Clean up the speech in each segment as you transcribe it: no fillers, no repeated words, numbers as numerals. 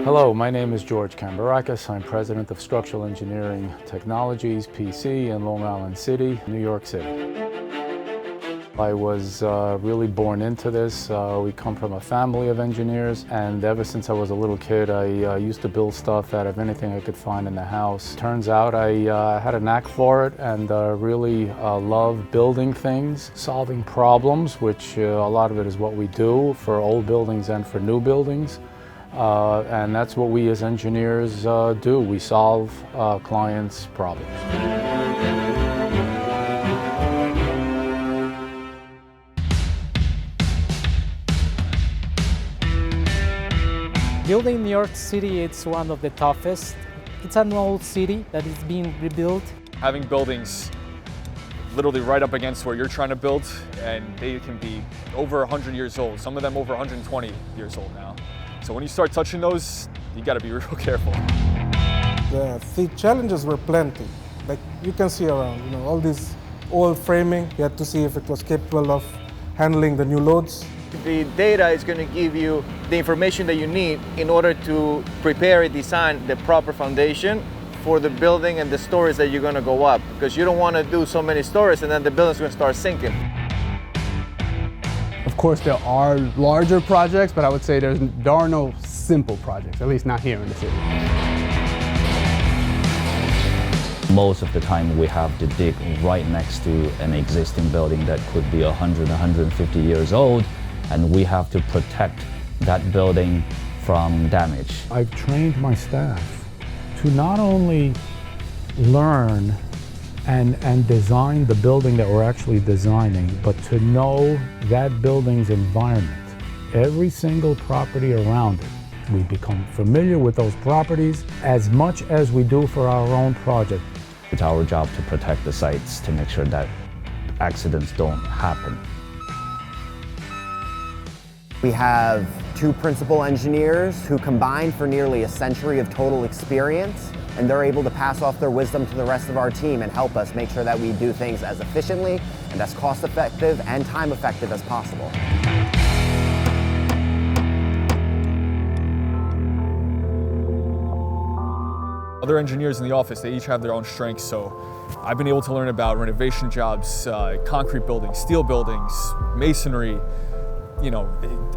Hello, my name is George Kambarakis. I'm president of Structural Engineering Technologies, PC, in Long Island City, New York City. I was really born into this. We come from a family of engineers, and ever since I was a little kid, I used to build stuff out of anything I could find in the house. Turns out I had a knack for it and really love building things, solving problems, which a lot of it is what we do for old buildings and for new buildings. And that's what we as engineers do. We solve clients' problems. Building in New York City, it's one of the toughest. It's an old city that is being rebuilt. Having buildings literally right up against where you're trying to build, and they can be over 100 years old, some of them over 120 years old now. So when you start touching those, you gotta be real careful. The challenges were plenty. Like you can see around, all this old framing, you had to see if it was capable of handling the new loads. The data is going to give you the information that you need in order to prepare and design the proper foundation for the building and the stories that you're going to go up, because you don't want to do so many stories and then the building's going to start sinking. Of course, there are larger projects, but I would say there are no simple projects, at least not here in the city. Most of the time we have to dig right next to an existing building that could be 100, 150 years old, and we have to protect that building from damage. I've trained my staff to not only learn and design the building that we're actually designing, but to know that building's environment, every single property around it. We become familiar with those properties as much as we do for our own project. It's our job to protect the sites, to make sure that accidents don't happen. We have two principal engineers who combine for nearly a century of total experience, and they're able to pass off their wisdom to the rest of our team and help us make sure that we do things as efficiently and as cost-effective and time-effective as possible. Other engineers in the office, they each have their own strengths, so I've been able to learn about renovation jobs, concrete buildings, steel buildings, masonry,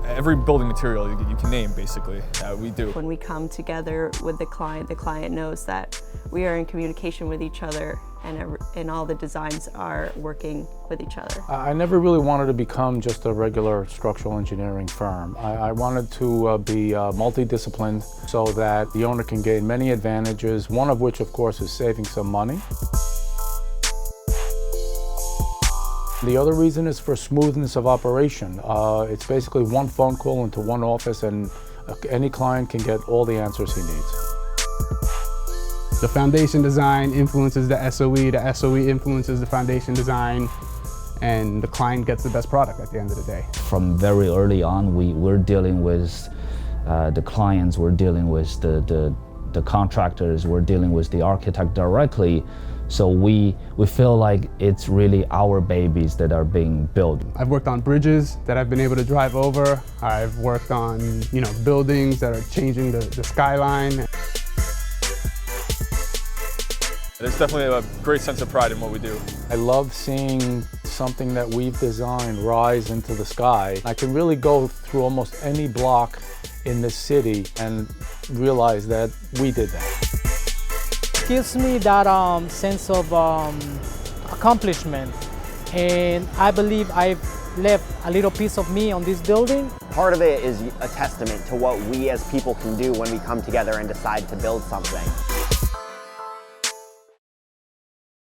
every building material you can name, basically, we do. When we come together with the client knows that we are in communication with each other, and all the designs are working with each other. I never really wanted to become just a regular structural engineering firm. I wanted to be multidisciplined so that the owner can gain many advantages, one of which, of course, is saving some money. The other reason is for smoothness of operation. It's basically one phone call into one office, and any client can get all the answers he needs. The foundation design influences the SOE influences the foundation design, and the client gets the best product at the end of the day. From very early on, we're dealing with the clients, we're dealing with the contractors, we're dealing with the architect directly. So we feel like it's really our babies that are being built. I've worked on bridges that I've been able to drive over. I've worked on buildings that are changing the skyline. There's definitely a great sense of pride in what we do. I love seeing something that we've designed rise into the sky. I can really go through almost any block in this city and realize that we did that. It gives me that sense of accomplishment, and I believe I've left a little piece of me on this building. Part of it is a testament to what we as people can do when we come together and decide to build something.